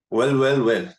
Well.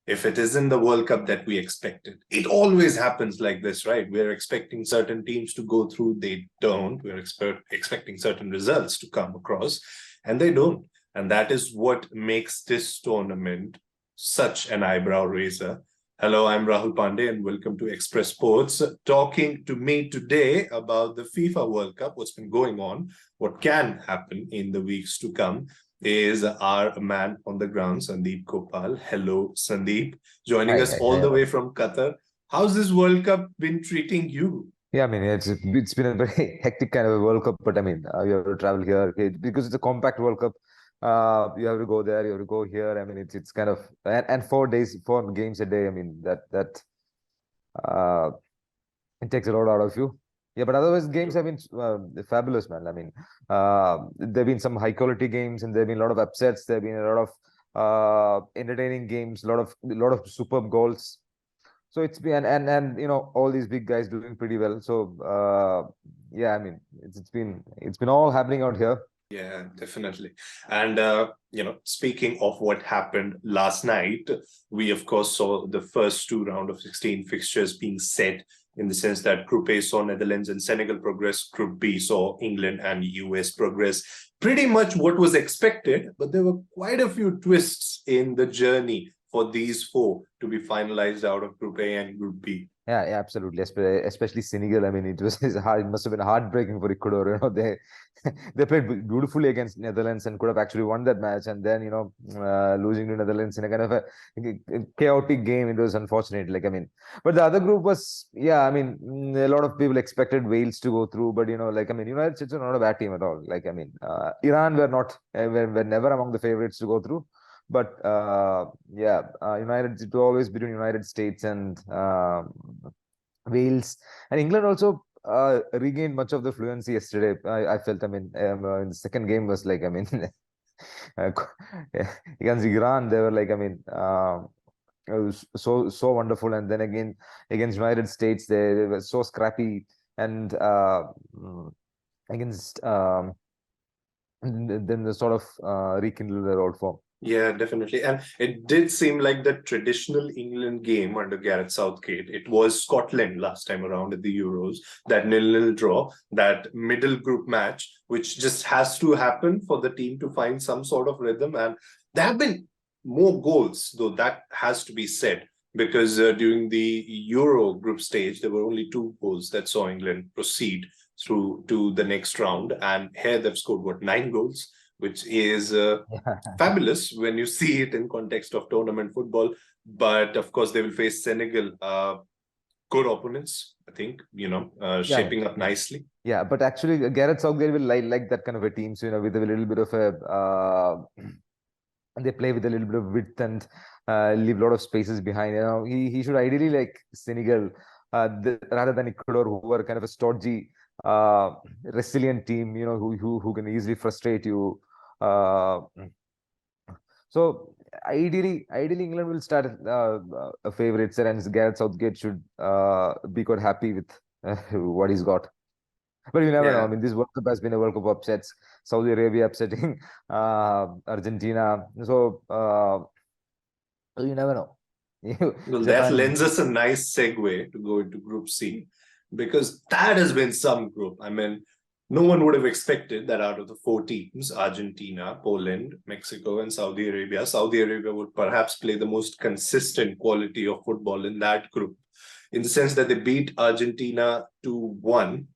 If it isn't the World Cup that we expected, it always happens like this, right? We're expecting certain teams to go through, they don't. We're expecting certain results to come across, and they don't. And that is what makes this tournament such an eyebrow raiser. Hello, I'm Rahul Pandey, and welcome to Express Sports. Talking to me today about the FIFA World Cup, what's been going on, what can happen in the weeks to come, is our man on the ground, Sandip Gopal. Hello, Sandip, joining Hi, us hi, all hi. the way from Qatar. How's this World Cup been treating you? Yeah, I mean, it's been a very hectic kind of a World Cup, but I mean, you have to travel here okay, because it's a compact World Cup. You have to go there, you have to go here. I mean, it's kind of and 4 days, 4 games a day. I mean, that uh, it takes a lot out of you. Yeah, but otherwise, games have been fabulous, man. I mean, there've been some high quality games, and there've been a lot of upsets. There've been a lot of entertaining games, a lot of superb goals. So it's been and all these big guys doing pretty well. So yeah, I mean it's been all happening out here. Yeah, definitely. And speaking of what happened last night, we of course saw the first two round of 16 fixtures being set, in the sense that Group A saw Netherlands and Senegal progress, Group B saw England and US progress. Pretty much what was expected, but there were quite a few twists in the journey for these four to be finalized out of Group A and Group B. Yeah, absolutely. Especially Senegal. I mean, it's hard. It must have been heartbreaking for Ecuador. They they played beautifully against Netherlands and could have actually won that match. And then losing to Netherlands in a kind of a chaotic game. It was unfortunate. Like I mean, but the other group was yeah. I mean, a lot of people expected Wales to go through, but like I mean, United States are not a bad team at all. Like I mean, Iran were not were never among the favorites to go through. But yeah, United it will always between United States and Wales and England also regained much of the fluency yesterday. I felt. I mean, in the second game was like I mean, uh, against Iran they were like I mean. It was so wonderful, and then again against United States they were so scrappy, and against then the sort of rekindle their old form. Yeah, definitely. And it did seem like the traditional England game under Gareth Southgate. It was Scotland last time around at the Euros, that nil-nil draw, that middle group match, which just has to happen for the team to find some sort of rhythm. And there have been more goals, though that has to be said, because during the Euro group stage, there were only 2 goals that saw England proceed through to the next round. And here they've scored, what, 9 goals? Which is fabulous when you see it in context of tournament football. But of course, they will face Senegal, good opponents. I think Yeah, shaping up nicely. yeah, but actually, Gareth Southgate will like that kind of a team. So with a little bit of a, they play with a little bit of width and leave a lot of spaces behind. He should ideally like Senegal, rather than Ecuador, who are kind of a stodgy, resilient team. Who can easily frustrate you. Uh, so ideally, England will start a favorite, sir, and Gareth Southgate should be quite happy with what he's got. But you never know. I Yeah. mean, this World Cup has been a World Cup of upsets. Saudi Arabia upsetting Argentina. So you never know. Well, that Japan. lends us a nice segue to go into Group C, because that has been some group. I mean, no one would have expected that out of the 4 teams, Argentina, Poland, Mexico, and Saudi Arabia would perhaps play the most consistent quality of football in that group, in the sense that they beat Argentina 2-1,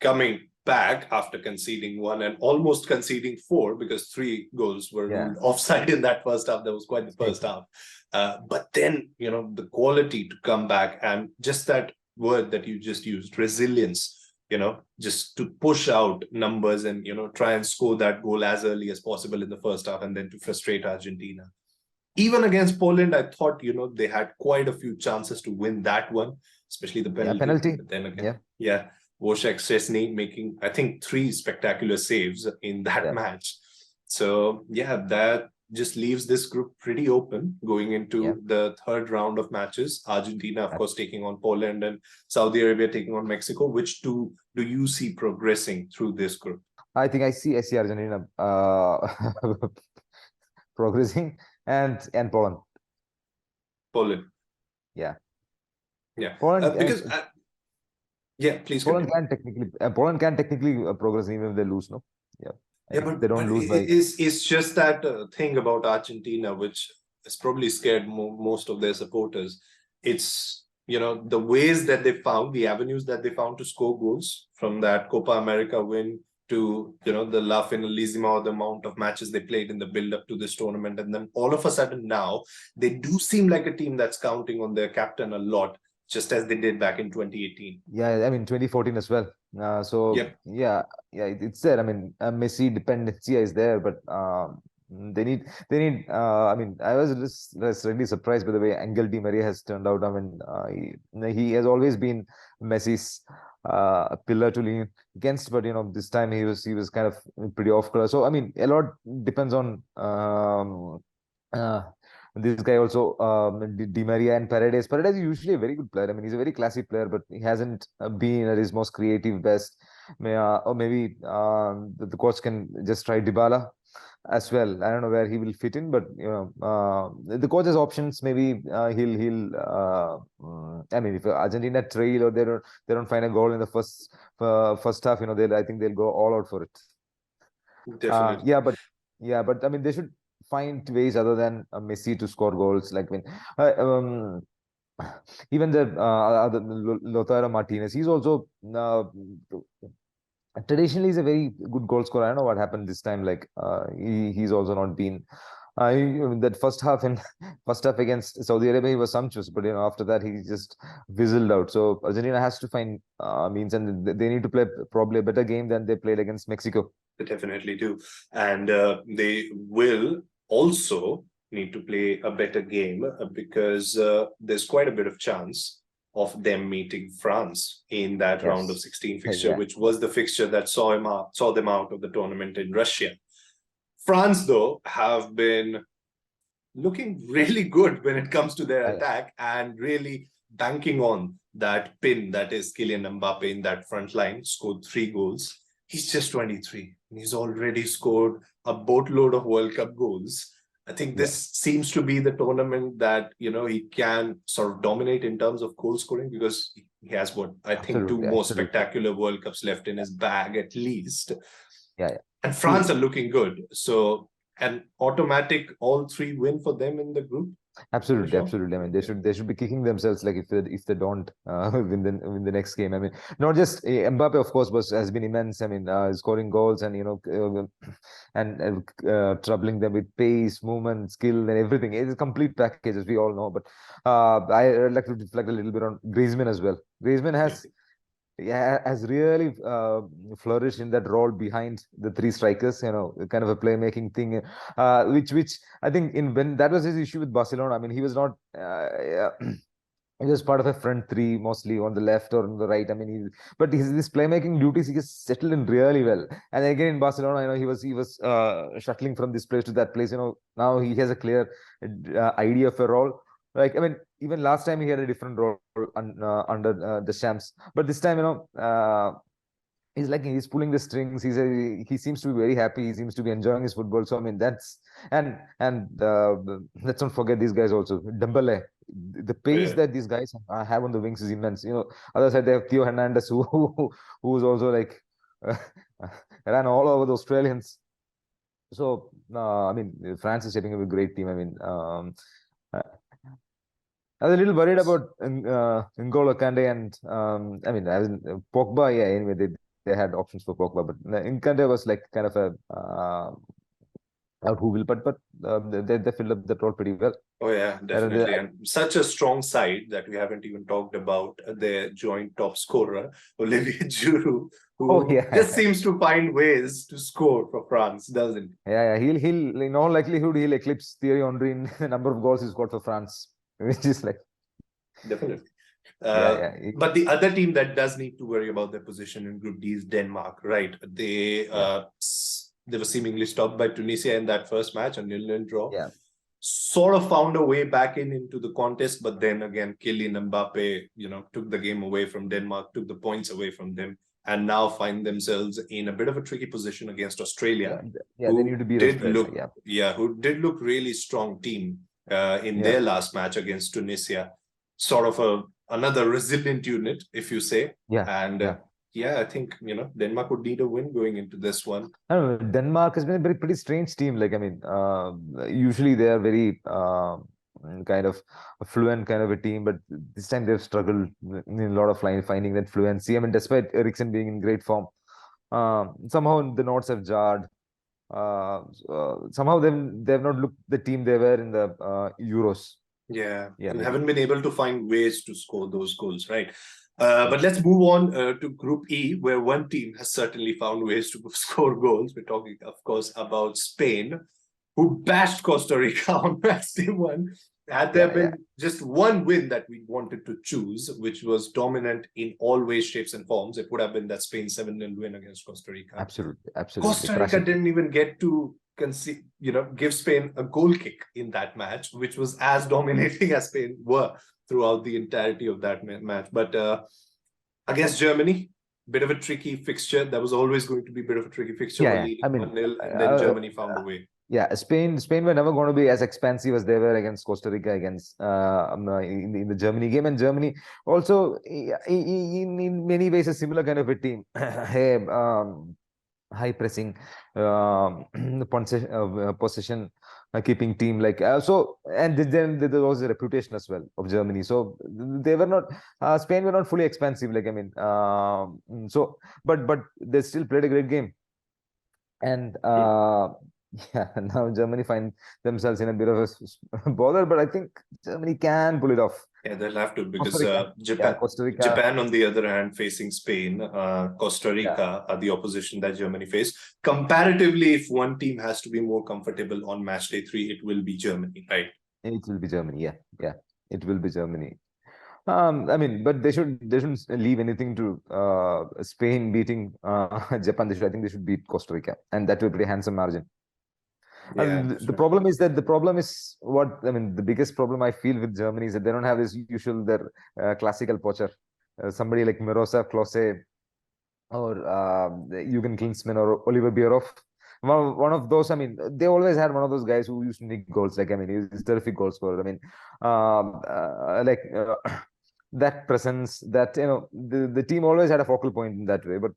coming back after conceding 1 and almost conceding 4, because 3 goals were Yeah. ruled offside in that first half. That was quite the first half. But then, the quality to come back, and just that word that you just used, resilience, just to push out numbers and, try and score that goal as early as possible in the first half, and then to frustrate Argentina. Even against Poland, I thought, they had quite a few chances to win that one, especially the Yeah, penalty. penalty. But then again, Yeah. yeah, Wojciech Szczesny making, I think, 3 spectacular saves in that Yeah. match. So, yeah, that just leaves this group pretty open going Yeah. into the third round of matches. Argentina, of Uh, course, taking on Poland, and Saudi Arabia taking on Mexico. Which two do you see progressing through this group? I think I see Argentina progressing. and Poland. Poland. Yeah. Yeah. Poland Because yeah, please Poland continue. can technically progress even if they lose, no? Yeah. Yeah, If they don't but lose by it's just that thing about Argentina, which has probably scared most of their supporters. It's the ways that they found, the avenues that they found to score goals, from that Copa America win to the La Finalissima, or the amount of matches they played in the build up to this tournament, and then all of a sudden now they do seem like a team that's counting on their captain a lot, just as they did back in 2018. Yeah, I mean 2014 as well. So Yep, yeah, it's there. I mean, Messi dependency is there, but I mean, I was just really surprised by the way Angel Di Maria has turned out. I mean, he has always been Messi's pillar to lean against, but this time he was kind of pretty off color. So I mean, a lot depends on uh, this guy also, Di Maria and Paredes. Paredes is usually a very good player. I mean, he's a very classy player, but he hasn't been at his most creative best. Or maybe the coach can just try Dybala as well. I don't know where he will fit in, but the coach has options. Maybe I mean, if Argentina trail or they don't find a goal in the first half, I think they'll go all out for it. Uh, definitely. yeah, but I mean, they should find ways other than Messi to score goals. Like when even the Lautaro Martinez, he's also traditionally he's a very good goal scorer. I don't know what happened this time. Like he's also not been. That first half against Saudi Arabia, he was sumptuous, but after that he just fizzled out. So Argentina has to find means, and they need to play probably a better game than they played against Mexico. They definitely do. And they will also need to play a better game because there's quite a bit of chance of them meeting France in that round of Yes. 16 fixture, Yeah. which was the fixture that saw them out of the tournament in Russia. France, though, have been looking really good when it comes to their Yeah. attack, and really banking on that pin that is Kylian Mbappe in that front line. Scored 3 goals. He's just 23 and he's already scored a boatload of World Cup goals. I think Yeah. this seems to be the tournament that he can sort of dominate in terms of goal scoring, because he has, what I think, two Absolutely. more Absolutely. spectacular World Cups left in his bag at least. Yeah. Yeah. And See, France are looking good. So an automatic all three win for them in the group, for absolutely, sure. absolutely. I mean, they Yeah, should be kicking themselves like if they don't win the next game. I mean, not just Mbappe, of course, has been immense. I mean, scoring goals and troubling them with pace, movement, skill, and everything. It's a complete package, as we all know. But I'd like to reflect a little bit on Griezmann as well. Griezmann yeah, has really flourished in that role behind the three strikers, kind of a playmaking thing, which I think when that was his issue with Barcelona. I mean, he was not. He was part of a front three, mostly on the left or on the right. I mean, but this playmaking duties he has settled in really well. And again in Barcelona, he was shuttling from this place to that place. Now he has a clear idea of a role. Like I mean, even last time he had a different role under the Shams, but this time he's like he's pulling the strings. He seems to be very happy. He seems to be enjoying his football. So I mean and let's not forget these guys also. Dembele, the pace yeah. that these guys have on the wings is immense. Other side they have Theo Hernandez who's also like uh, ran all over the Australians. So I mean France is shaping up a great team. I mean uh, I was a little worried about N'Golo Kante and Pogba. Yeah, anyway, they had options for Pogba, but Nkante was like kind of a out who will, but they filled up that role pretty well. Oh yeah, And they, definitely. And such a strong side that we haven't even talked about their joint top scorer, Olivier Giroud, oh who just yeah, seems to find ways to score for France, doesn't yeah. He'll in all likelihood he'll eclipse Thierry Henry in the number of goals he's got for France, which is like he? Definitely. yeah, Uh, yeah, but the other team that does need to worry about their position in Group D is Denmark, right? yeah, They were seemingly stopped by Tunisia in that first match, a 0-0 draw. yeah, Sort of found a way back into the contest, but then again, Kylian Mbappe, took the game away from Denmark, took the points away from them, and now find themselves in a bit of a tricky position against Australia. Yeah, they need to beat Australia. Who did look really strong team in their last match against Tunisia. Sort of another resilient unit, if you say. I think Denmark would need a win going into this one. I don't know, Denmark has been a pretty strange team. Like, I mean, usually they are very kind of a fluent kind of a team, but this time they've struggled in a lot of finding that fluency. I mean, despite Eriksen being in great form, somehow the notes have jarred. Somehow they've not looked the team they were in the Euros. And haven't been able to find ways to score those goals, right? But let's move on to Group E, where one team has certainly found ways to score goals. We're talking, of course, about Spain, who bashed Costa Rica on match day 1. Had there been just one win that we wanted to choose, which was dominant in all ways, shapes, and forms, it would have been that Spain 7-0 win against Costa Rica. Absolutely. Costa Rica didn't even get to give Spain a goal kick in that match, which was as dominating as Spain were throughout the entirety of that match. But against Germany, bit of a tricky fixture. That was always going to be a bit of a tricky fixture. I mean, 1-0, and then Germany found a way. Spain were never going to be as expansive as they were against Costa Rica against in the Germany game, and Germany also in many ways a similar kind of a team. High pressing, possession keeping team, like and then there was a reputation as well of Germany. So they were not Spain were not fully expansive. Like, I mean, but they still played a great game, and now Germany find themselves in a bit of a bother, but I think Germany can pull it off. Yeah, they'll have to, because Japan, on the other hand, facing Spain, Costa Rica are the opposition that Germany face. Comparatively, if one team has to be more comfortable on match day 3, it will be Germany, right? It will be Germany, it will be Germany. I mean, but they shouldn't leave anything to Spain beating Japan. I think they should beat Costa Rica, and that will be a pretty handsome margin. The problem is what I mean. The biggest problem I feel with Germany is that they don't have this their classical poacher, somebody like Miroslav Klose or Jürgen Klinsmann or Oliver Bierhoff. One of those. I mean, they always had one of those guys who used to nick goals. Like, I mean, he's a terrific goal scorer. I mean, that presence, that the team always had a focal point in that way. But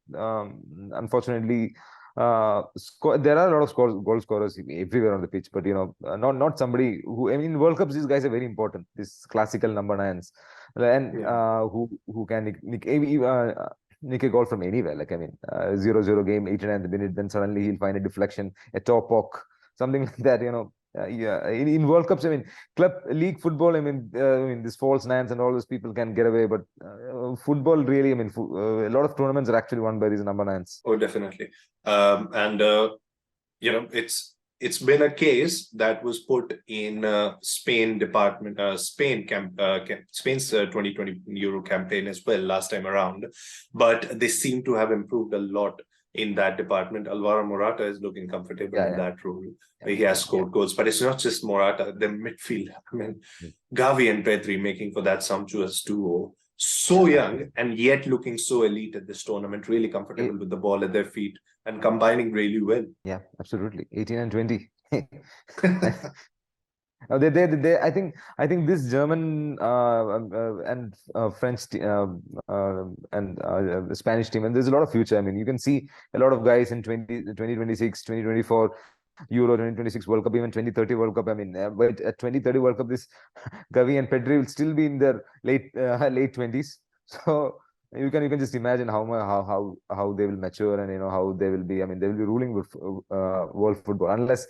unfortunately, there are a lot of goal scorers everywhere on the pitch, but not somebody who, I mean, in World Cups these guys are very important. These classical number 9s, and who can nick a goal from anywhere. Like, I mean, 0-0 game, 89th minute, then suddenly he'll find a deflection, a top poke, something like that. In World Cups, I mean, league football, I mean, this false 9s and all those people can get away, but football really, I mean, a lot of tournaments are actually won by these number 9s. Oh, definitely. It's been a case that was put in Spain's 2020 Euro campaign as well last time around, but they seem to have improved a lot in that department. Alvaro Morata is looking comfortable in that role. He has scored goals, but it's not just Morata. The midfield, I mean, Gavi and Pedri making for that sumptuous duo. So young and yet looking so elite at this tournament, really comfortable with the ball at their feet and combining really well. Yeah, absolutely. 18 and 20. I think this German and French and Spanish team, and there's a lot of future. I mean, you can see a lot of guys in 2026, 2024 Euro, 2026 World Cup, even 2030 World Cup. I mean, but at 2030 World Cup, this Gavi and Pedri will still be in their late 20s. So you can just imagine how they will mature, and how they will be. I mean, they will be ruling with world football unless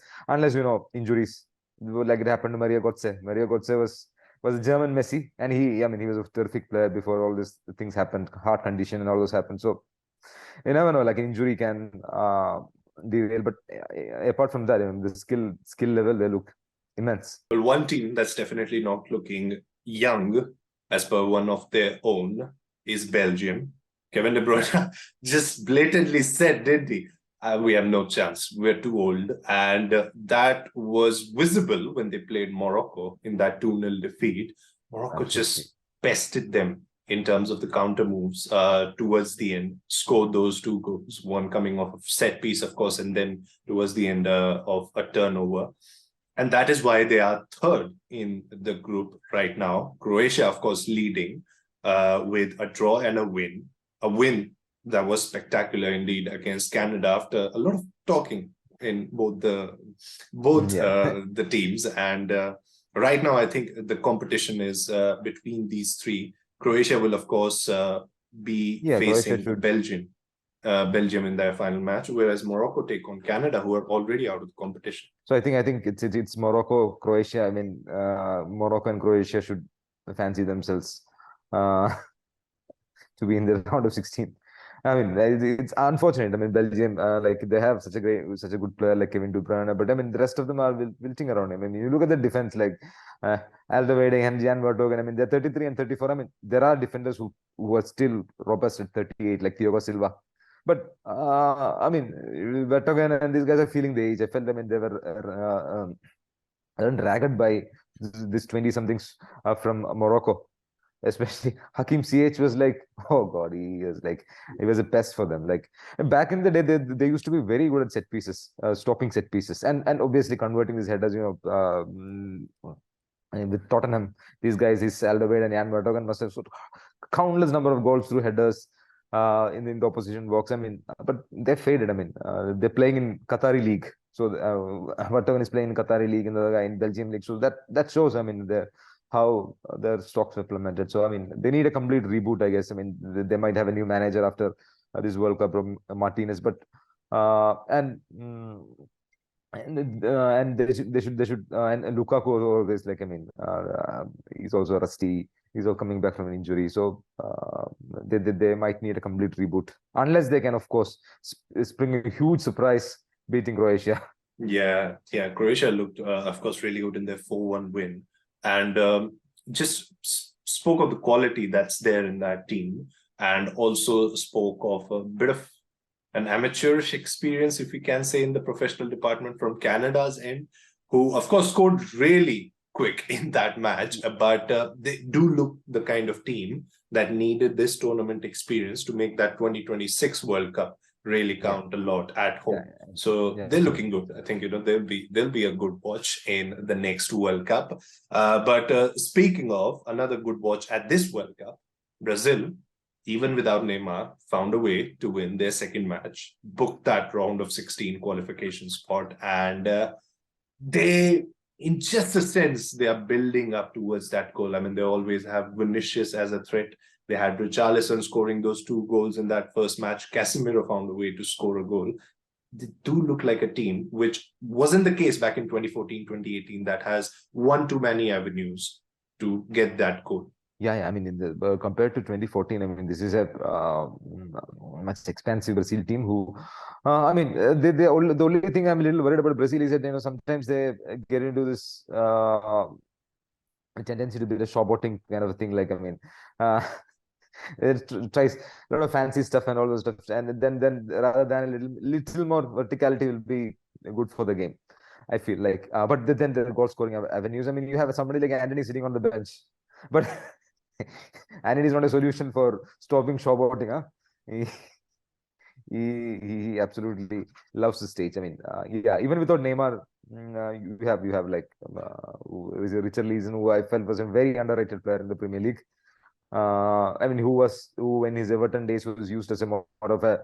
injuries, like it happened to Mario Götze. Mario Götze was a German Messi, and he was a terrific player before all these things happened, heart condition and all those happened. So you never know, like an injury can derail. But apart from that, the skill level, they look immense. Well, one team that's definitely not looking young, as per one of their own, is Belgium. Kevin De Bruyne just blatantly said, didn't he? We have no chance. We're too old. And that was visible when they played Morocco in that 2-0 defeat. Morocco just bested them in terms of the counter moves towards the end, scored those 2 goals, one coming off of set piece, of course, and then towards the end of a turnover. And that is why they are third in the group right now. Croatia, of course, leading with a draw and a win. A win that was spectacular indeed against Canada after a lot of talking in both the teams. And right now, I think the competition is between these three. Croatia will, of course, be facing Belgium in their final match, whereas Morocco take on Canada, who are already out of the competition. So I think it's Morocco, Croatia. I mean, Morocco and Croatia should fancy themselves to be in the round of 16. I mean, it's unfortunate. I mean, Belgium, like they have such a good player like Kevin De Bruyne, but I mean, the rest of them are wilting around him. I mean, you look at the defense like Alderweireld and Jan Vertonghen. I mean, they're 33 and 34. I mean, there are defenders who are still robust at 38, like Thiago Silva. But I mean, Vertonghen and these guys are feeling the age. I felt, I mean, they were ragged by this 20-somethings from Morocco. Especially Hakim Ziyech was like, oh God, he was a pest for them. Like back in the day, they used to be very good at set pieces, stopping set pieces, and obviously converting these headers. You know, with Tottenham, these guys, Alderweireld and Jan Vertonghen must have scored countless number of goals through headers in the opposition box. I mean, but they faded. I mean, they're playing in Qatari league, so Vertonghen is playing in Qatari league, and the other guy in Belgium league. So that shows. I mean, how their stocks were implemented. So I mean, they need a complete reboot, I guess. I mean, they might have a new manager after this World Cup from Martinez, but and they should and Lukaku always, like, I mean, he's also rusty. He's all coming back from an injury, so they might need a complete reboot, unless they can, of course, spring a huge surprise beating Croatia. Yeah, Croatia looked, of course, really good in their 4-1 win, and just spoke of the quality that's there in that team, and also spoke of a bit of an amateurish experience, if we can say, in the professional department from Canada's end, who, of course, scored really quick in that match, but they do look the kind of team that needed this tournament experience to make that 2026 World Cup really count a lot at home. So they're looking good. I think, you know, they'll be a good watch in the next World Cup. But speaking of another good watch at this World Cup, Brazil, even without Neymar, found a way to win their second match, booked that round of 16 qualification spot, and they, in just a sense, they are building up towards that goal. I mean, they always have Vinicius as a threat. They had Richarlison scoring those 2 goals in that first match. Casemiro found a way to score a goal. They do look like a team, which wasn't the case back in 2014, 2018, that has one too many avenues to get that goal. Yeah. I mean, compared to 2014, I mean, this is a much expansive Brazil team who, I mean, the only thing I'm a little worried about Brazil is that, you know, sometimes they get into this tendency to be the showboating kind of a thing. Like, I mean, it tries a lot of fancy stuff and all those stuff, and then rather than a little more verticality will be good for the game, I feel like. But then the goal scoring avenues. I mean, you have somebody like Anthony sitting on the bench, but Anthony is not a solution for stopping showboating. He absolutely loves the stage. I mean, even without Neymar, you have like Richarlison, who I felt was a very underrated player in the Premier League. I mean, who in his Everton days was used as a more of a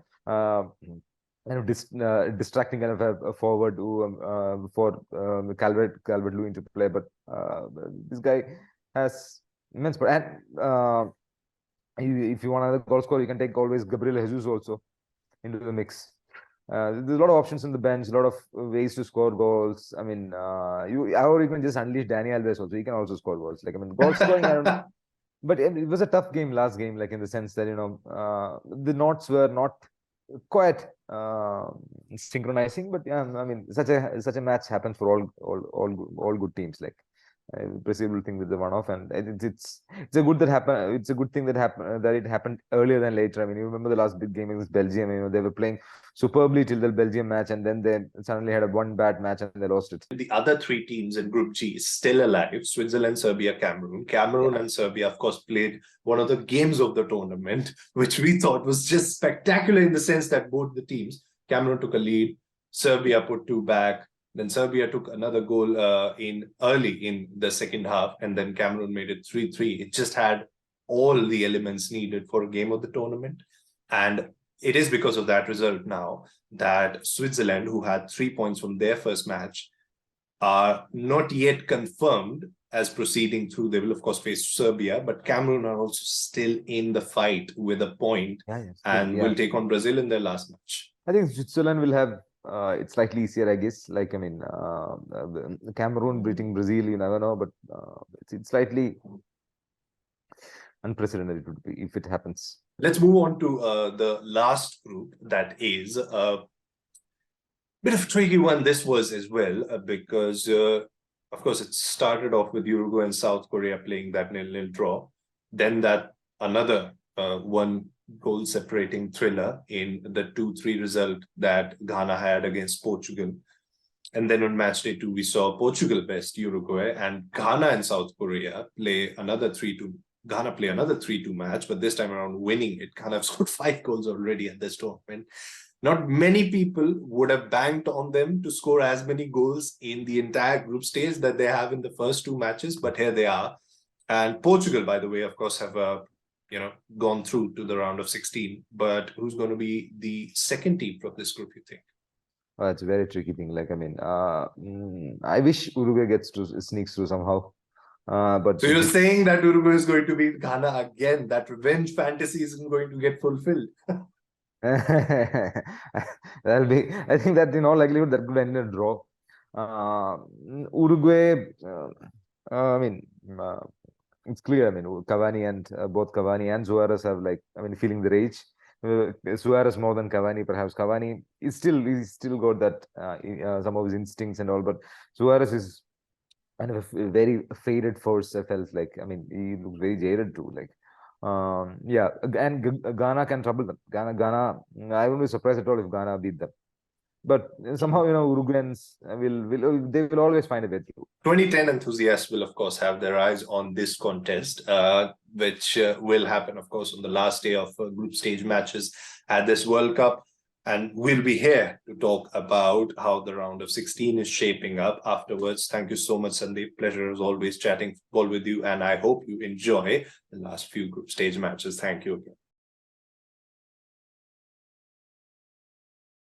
distracting kind of a forward for Calvert-Lewin to play. But this guy has immense. And if you want another goal scorer, you can take always Gabriel Jesus also into the mix. There's a lot of options on the bench, a lot of ways to score goals. I mean, or you can just unleash Dani Alves also. He can also score goals. Like, I mean, goal scoring, I don't know. But it was a tough game last game, like in the sense that, you know, the knots were not quite synchronizing. But yeah, I mean, such a match happens for all good teams. Like, Brazil will think with the one-off, and it's a good that happen. It's a good thing that happened that it happened earlier than later. I mean, you remember the last big game against Belgium? You know, they were playing superbly till the Belgium match, and then they suddenly had a one bad match and they lost it. The other three teams in Group G still alive: Switzerland, Serbia, Cameroon. Cameroon and Serbia, of course, played one of the games of the tournament, which we thought was just spectacular in the sense that both the teams, Cameroon took a lead, Serbia put two back. Then Serbia took another goal in early in the second half, and then Cameroon made it 3-3. It just had all the elements needed for a game of the tournament. And it is because of that result now that Switzerland, who had 3 points from their first match, are not yet confirmed as proceeding through. They will, of course, face Serbia, but Cameroon are also still in the fight with a point and will take on Brazil in their last match. I think Switzerland will have it's slightly easier, I guess. Like, I mean, Cameroon beating Brazil, you never know, but it's slightly unprecedented it would be if it happens. Let's move on to the last group. That is a bit of a tricky one. This was as well because, of course, it started off with Uruguay and South Korea playing that 0-0 draw. Then that another one goal separating thriller in the 2-3 result that Ghana had against Portugal. And then on match day 2, we saw Portugal best Uruguay, and Ghana and South Korea play another 3-2. Ghana play another 3-2 match, but this time around winning it. Ghana have scored 5 goals already at this tournament. Not many people would have banked on them to score as many goals in the entire group stage that they have in the first 2 matches, but here they are. And Portugal, by the way, of course, have gone through to the round of 16. But who's going to be the second team from this group, you think? Well, it's a very tricky thing. Like, I mean, I wish Uruguay sneaks through somehow. But so you're saying that Uruguay is going to beat Ghana again? That revenge fantasy isn't going to get fulfilled? That'll be. I think that in all likelihood that could end in a draw. Uruguay. I mean, it's clear. I mean, Cavani and both Cavani and Suarez have, like, I mean, feeling the rage. Suarez more than Cavani, perhaps. Cavani he's still got that some of his instincts and all, but Suarez is kind of a very faded force. I felt like, I mean, he looks very jaded too. Like, yeah, and Ghana can trouble them. Ghana. I wouldn't be surprised at all if Ghana beat them. But somehow, Uruguayans they will always find a way through. 2010 enthusiasts will, of course, have their eyes on this contest, which will happen, of course, on the last day of group stage matches at this World Cup. And we'll be here to talk about how the round of 16 is shaping up afterwards. Thank you so much, Sandip. Pleasure as always chatting football with you. And I hope you enjoy the last few group stage matches. Thank you again.